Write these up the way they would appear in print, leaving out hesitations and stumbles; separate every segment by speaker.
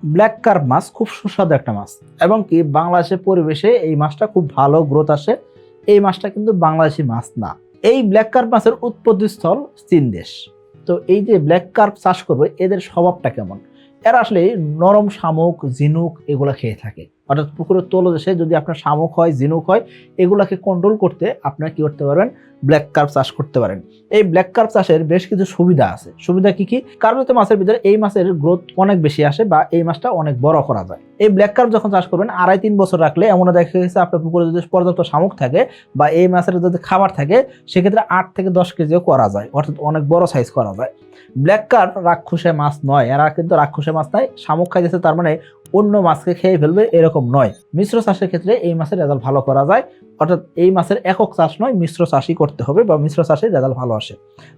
Speaker 1: Black carp মাছ খুব সুস্বাদু একটা মাছ এবং কি বাংলাদেশের পরিবেশে এই মাছটা খুব ভালো গ্রোথ আসে। এই মাছটা কিন্তু বাংলাদেশি মাছ না। এই ব্ল্যাক কার্প মাছের উৎপত্তিস্থল চীন দেশ। তো এই যে ব্ল্যাক কার্প চাষ করবে এদের স্বভাবটা কেমন? এরা আসলে নরম শামুক, ঝিনুক এগুলা খেয়ে থাকে। অর্থাৎ পুকুরের তলদেশে যদি আপনার শামুক হয়, ঝিনুক হয়, এগুলাকে কন্ট্রোল করতে আপনারা কি করতে পারবেন? ব্ল্যাক কার্প চাষ করতে পারেন। এই ব্ল্যাক কার্প চাষের বেশ কিছু সুবিধা আছে। সুবিধা কি কি? কার্পিত মাছের ভিতরে এই মাছের গ্রোথ অনেক বেশি আসে বা এই মাছটা অনেক বড় করা যায়। এই ব্ল্যাক কার্প যখন চাষ করবেন 2.5-3 বছর রাখলে এমন দেখা গেছে আপনার পুকুরে যদি পর্যাপ্ত শামুক থাকে বা এই মাছের যদি খাবার থাকে, সেক্ষেত্রে 8 থেকে 10 কেজিও করা যায়, অর্থাৎ অনেক বড় সাইজ করা যায়। ব্ল্যাক কার্প রাক্ষসে মাছ নয়, এরা কিন্তু রাক্ষসে মাছ নয়। শামুক খাইতেছে তার মানে অন্য মাছকে খেয়ে ফেলবে এরকম নয়। মিশ্র চাষের ক্ষেত্রে এই মাছের রেজাল্ট ভালো করা যায়। অর্থাৎ এই মাছের একক চাষ নয়, মিশ্র চাষই করতে হবে বা মিশ্র চাষে রেজাল্ট ভালো আসে।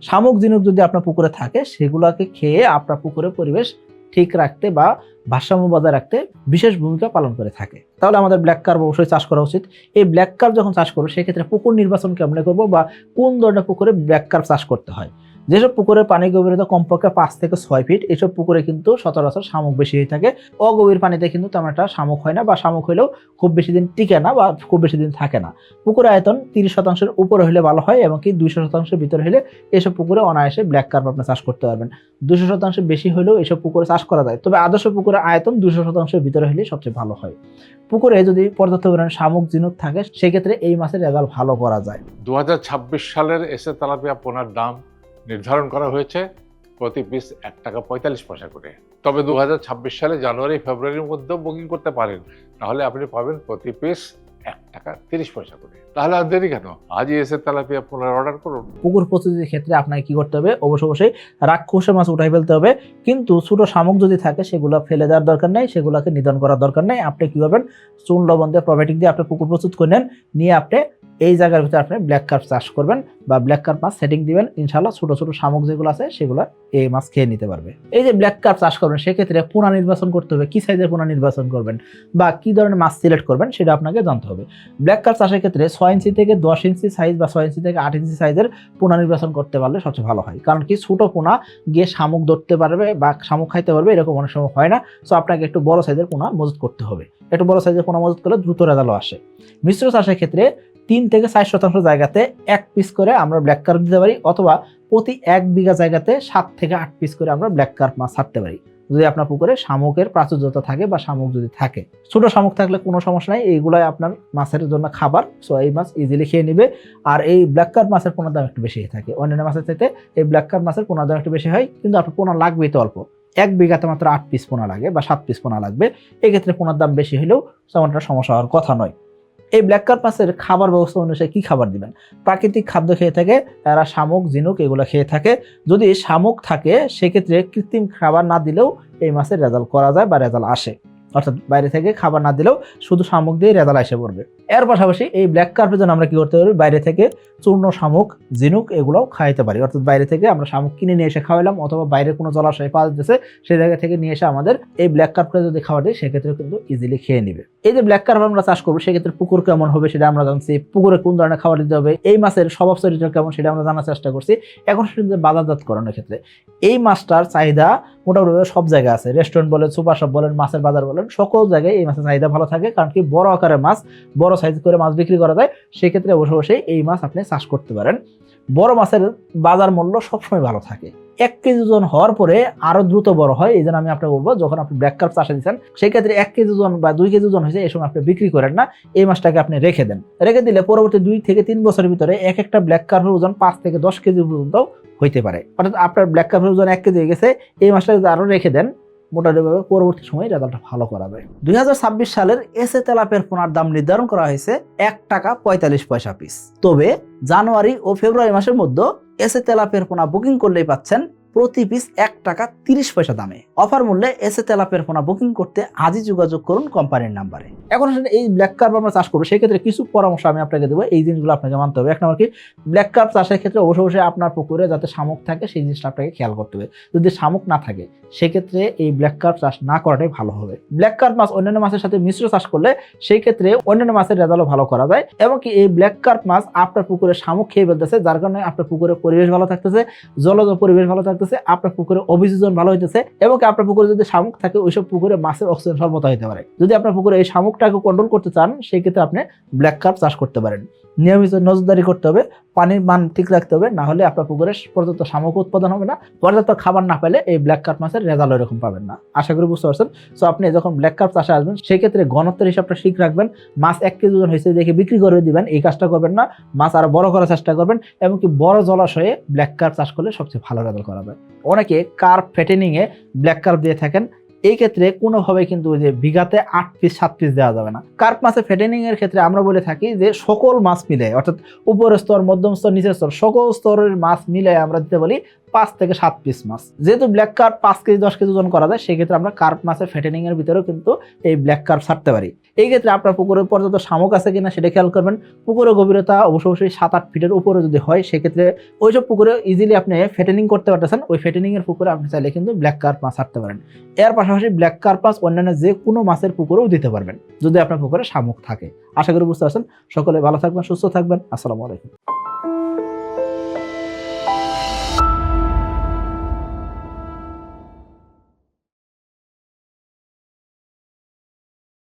Speaker 1: শামুক, ঝিনুক যদি আপনার পুকুরে থাকে সেগুলোকে খেয়ে আপনার পুকুরের পরিবেশ ঠিক রাখতে বা ভারসাম্য বজায় রাখতে বিশেষ ভূমিকা পালন করে থাকে। তাহলে আমাদের ব্ল্যাক কার্প অবশ্যই চাষ করা উচিত। এই ব্ল্যাক কার্প যখন চাষ করবো সেক্ষেত্রে পুকুর নির্বাচন কেমন করবো বা কোন ধরনের পুকুরে ব্ল্যাক কার্প চাষ করতে হয়। যেসব পুকুরের পানি গভীরতা কমপক্ষে 5 থেকে 6 ফিট, এইসব পুকুরে কিন্তু সচরাচর শামুক বেশি হয়ে থাকে। অগভীর পানিতে কিন্তু তেমন একটা শামুক হয় না বা শামুক হলেও খুব বেশি দিন টিকে না বা খুব বেশি দিন থাকে না। পুকুরের আয়তন 30% উপরে হলে ভালো হয় এবং কি 200% ভিতরে হলে এসব পুকুরে অনায়াসে ব্ল্যাক কার্প আপনি চাষ করতে পারবেন। 200% বেশি হলেও এসব পুকুরে চাষ করা যায়, তবে আদর্শ পুকুরের আয়তন 200% ভিতরে হলে সবচেয়ে ভালো হয়। পুকুরে যদি পর্যাপ্ত পরিমাণে শামুক, ঝিনুক থাকে সেক্ষেত্রে এই মাছের রেজাল্ট ভালো করা যায়।
Speaker 2: 2026 সালের এসে তেলাপিয়া পোনার দাম নির্ধারণ করা হয়েছে প্রতি পিস 1 টাকা 45 পয়সা করে। তবে 2026 সালে জানুয়ারি ফেব্রুয়ারির মধ্যেও বুকিং করতে পারেন, তাহলে আপনি পাবেন প্রতি পিস 1 টাকা 30 পয়সা করে। তাহলে আর দেরি কেন, আজই এসে তেলাপিয়া পোনার অর্ডার করুন।
Speaker 1: পুকুর প্রস্তুতির ক্ষেত্রে আপনাকে কি করতে হবে? অবশ্যই রাক্ষসে মাছ উঠাই ফেলতে হবে, কিন্তু ছোট শামুক যদি থাকে সেগুলো ফেলে দেওয়ার দরকার নেই, সেগুলোকে নিধন করার দরকার নেই। আপনি কি করবেন? চুন, লবণ দিয়ে, প্রোবায়োটিক দিয়ে আপনি পুকুর প্রস্তুত করে নেন, নিয়ে আপনি এই জায়গার ভিতরে আপনি ব্ল্যাক কার্প চাষ করবেন বা ব্ল্যাক কার্প মাছ সেটিং দিবেন। ইনশাআল্লাহ ছোট ছোট শামুক যেগুলো আছে সেগুলো এই মাছ খেয়ে নিতে পারবে। এই যে ব্ল্যাক কার্প চাষ করবেন সেক্ষেত্রে পোনা নির্বাচন করতে হবে। কি সাইজের পোনা নির্বাচন করবেন বা কি ধরনের মাছ সিলেক্ট করবেন সেটা আপনাকে জানতে হবে। ব্ল্যাক কার্প চাষের ক্ষেত্রে 6 ইঞ্চি থেকে 10 ইঞ্চি সাইজ বা 6 ইঞ্চি থেকে 8 ইঞ্চি সাইজের পোনা নির্বাচন করতে পারলে সবচেয়ে ভালো হয়। কারণ কি, ছোট পোনা গিয়ে শামুক ধরতে পারবে বা শামুক খাইতে পারবে এরকম অনেক সময় হয় না। সো আপনাকে একটু বড় সাইজের পোনা মজুত করতে হবে। একটু বড় সাইজের পোনা মজুত করলে দ্রুত রেজাল্ট আসে। মিশ্র চাষের ক্ষেত্রে 3 থেকে 4% জায়গাতে 1 পিস করে আমরা ব্ল্যাক কার্প দিতে পারি, অথবা প্রতি 1 বিঘা জায়গাতে 7 থেকে 8 পিস করে আমরা ব্ল্যাক কার্প মাছ ছাড়তে পারি, যদি আপনার পুকুরে শামুকের প্রাচুর্যতা থাকে বা শামুক যদি থাকে। ছোট শামুক থাকলে কোনো সমস্যা নাই, এইগুলাই আপনার মাছের জন্য খাবার। সো এই মাছ ইজিলি খেয়ে নেবে। আর এই ব্ল্যাক কার্প মাছের পোনার দাম একটু বেশি থাকে, অন্যান্য মাছের চাইতে এই ব্ল্যাক কার্প মাছের পোনার দাম একটু বেশি হয়, কিন্তু আপনার পোনা লাগবেই তো অল্প। 1 বিঘাতে মাত্র 8 পিস পোনা লাগে বা 7 পিস পোনা লাগবে। এক্ষেত্রে পোনার দাম বেশি হলেও তেমন একটা সমস্যা হওয়ার কথা নয়। এই ব্ল্যাক কার্প মাছের খাবার ব্যবস্থা অনুসারে কি খাবার দিবেন? প্রাকৃতিক খাদ্য খেয়ে থাকে এরা, শামুক, ঝিনুক এগুলো খেয়ে থাকে। যদি শামুক থাকে সেক্ষেত্রে কৃত্রিম খাবার না দিলেও এই মাছের রেজাল্ট করা যায় বা রেজাল্ট আসে। অর্থাৎ বাইরে থেকে খাবার না দিলেও শুধু শামুক দিয়ে রেজাল্ট এসে পড়বে। এর পাশাপাশি এই ব্ল্যাক কার্পের জন্য আমরা কি করতে পারি? বাইরে থেকে চূর্ণ শামুক, ঝিনুক এগুলোও খাইতে পারি। অর্থাৎ বাইরে থেকে আমরা শামুক কিনে নিয়ে এসে খাওয়ালাম, অথবা বাইরে কোনো জলাশয় পাওয়া যাচ্ছে সেই জায়গা থেকে নিয়ে এসে আমাদের এই ব্ল্যাক কার্পকে যদি খাবার দিই সেক্ষেত্রে কিন্তু ইজিলি খেয়ে নিবে। এই যে ব্ল্যাক কার্প আমরা চাষ করবো সেক্ষেত্রে পুকুর কেমন হবে সেটা আমরা জানছি, পুকুরে কোন ধরনের খাবার দিতে হবে, এই মাছের স্বভাব চরিত্র কেমন সেটা আমরা জানার চেষ্টা করছি। এখন সেটা বাজারজাতকরণের ক্ষেত্রে এই মাছটার চাহিদা মোটামুটি সব জায়গায় আছে। রেস্টুরেন্ট বলেন, সুপার শপ বলেন, মাছের বাজার বলেন, সকল জায়গায় এই মাছের চাহিদা ভালো থাকে। কারণ কি, বড় আকারের মাছ, বড় সাইজ করে মাছ বিক্রি করা যায়। সেক্ষেত্রে অবশ্যই এই মাছ আপনি চাষ করতে পারেন। বড় মাছের বাজার মূল্য সবসময় ভালো থাকে। 1 কেজি ওজন হওয়ার পরে আরো দ্রুত বড় হয়। এই জন্য আমি আপনাকে বলবো, যখন আপনি ব্ল্যাক কার্প চাষে দিচ্ছেন সেক্ষেত্রে 1 কেজি ওজন বা 2 কেজি ওজন হয়েছে এই সময় আপনি বিক্রি করেন না, এই মাছটাকে আপনি রেখে দেন। রেখে দিলে পরবর্তী 2 থেকে 3 বছরের ভিতরে এক একটা ব্ল্যাক কার্পের ওজন 5 থেকে 10 কেজি পর্যন্ত হইতে পারে। অর্থাৎ আপনার ব্ল্যাক কার্পের ওজন 1 কেজি হয়ে গেছে, এই মাছটা যদি আরো রেখে দেন মোটামুটিভাবে পরবর্তী সময়ে রেজাল্টটা ভালো করাবে। 2026 সালের এসে তেলাপিয়ার পোনার দাম নির্ধারণ করা হয়েছে 1 টাকা 45 পয়সা পিস। তবে জানুয়ারি ও ফেব্রুয়ারি মাসের মধ্যে এসে তেলাপিয়ার পোনা বুকিং করলেই পাচ্ছেন প্রতি পিস 1 টাকা 30 পয়সা দামে। অফার মূল্যে এসে তেলাপিয়ার পোনা বুকিং করতে আজই যোগাযোগ করুন কোম্পানির নাম্বারে। এখন আসলে এই ব্ল্যাক কার্প আমরা চাষ করবো সেক্ষেত্রে কিছু পরামর্শ আমি আপনাকে দেবো। এই জিনিসগুলো আপনাকে মানতে হবে। 1 নম্বর কি, ব্ল্যাক কার্প চাষের ক্ষেত্রে অবশ্যই আপনার পুকুরে যাতে শামুক থাকে সেই জিনিসটা আপনাকে খেয়াল করতে হবে। যদি শামুক না থাকে সেক্ষেত্রে এই ব্ল্যাক কার্প চাষ না করাটাই ভালো হবে। ব্ল্যাক কার্প মাছ অন্যান্য মাছের সাথে মিশ্র চাষ করলে সেই ক্ষেত্রে অন্যান্য মাছের রেজাল্টও ভালো করা যায়। এবং কি, এই ব্ল্যাক কার্প মাছ আপনার পুকুরে শামুক খেয়ে ফেলতেছে, যার কারণে আপনার পুকুরের পরিবেশ ভালো থাকতেছে, জলজ পরিবেশ ভালো থাকতেছে, চলতেছে, আপনার পুকুরে অভিযোজন ভালো হইতেছে, এবং আপনার পুকুরে যদি শামুক থাকে ওইসব পুকুরে মাছের অক্সিজেন স্বল্পতা হতে পারে। যদি আপনার পুকুরে এই শামুকটাকে কন্ট্রোল করতে চান সেই ক্ষেত্রে আপনি ব্ল্যাক কার্প চাষ করতে পারেন। নিয়মিত নজরদারি করতে হবে, পানির মান ঠিক রাখতে হবে, না হলে আপনার পুকুরে পর্যাপ্ত শামুক উৎপাদন হবে না। পর্যাপ্ত খাবার না পেলে এই ব্ল্যাক কার্প মাছের রেজাল্ট এরকম পাবেন না। আশা করি বুঝতে পারছেন। সো আপনি যখন ব্ল্যাক কার্প চাষে আসবেন সেই ক্ষেত্রে ঘনত্বের হিসাবটা ঠিক রাখবেন। মাছ 1 কেজি ওজন হয়েছে দেখে বিক্রি করে দিবেন, এই কাজটা করবেন না। মাছ আরো বড় করার চেষ্টা করবেন, এমনকি বড় জলাশয়ে ব্ল্যাক কার্প চাষ করলে সবচেয়ে ভালো রেজাল্ট করা যায়। অনেকে কার্প ফেটেনিং এ ব্ল্যাক কার্প দিয়ে থাকেন, এই ক্ষেত্রে কোনোভাবে কিন্তু যে বিঘাতে 8 পিস 7 পিস দেওয়া যাবে না। কার্প মাছের ফেটেনিং এর ক্ষেত্রে আমরা বলে থাকি যে সকল মাছ মিলে, অর্থাৎ উপরের স্তর, মধ্যম স্তর, নিচের স্তর, সকল স্তরের মাছ মিলে আমরা দিতে বলি 5 থেকে 7 পিস মাছ। যেহেতু ব্ল্যাক কার্প 5 কেজি 10 কেজি ওজন করা যায়, সেক্ষেত্রে আমরা কার্প মাছের ফেটেনিং এর ভিতরেও কিন্তু এই ব্ল্যাক কার্প ছাড়তে পারি। এই ক্ষেত্রে আপনার পুকুরে পর্যাপ্ত শামুক আছে কিনা সেটা খেয়াল করবেন। পুকুরের গভীরতা অবশ্যই 7-8 ফিটের উপরে যদি হয় সেক্ষেত্রে ওইসব পুকুরে ইজিলি আপনি ফেটেনিং করতে পারতেছেন। ওই ফেটেনিং এর পুকুরে আপনি চাইলে কিন্তু ব্ল্যাক কার্প মাছ ছাড়তে পারেন। এর পাশাপাশি ব্ল্যাক কার্প মাছ অন্যান্য যে কোনো মাছের পুকুরেও দিতে পারবেন যদি আপনার পুকুরে শামুক থাকে। আশা করি বুঝতে পারছেন। সকলে ভালো থাকবেন, সুস্থ থাকবেন। আসসালামু আলাইকুম।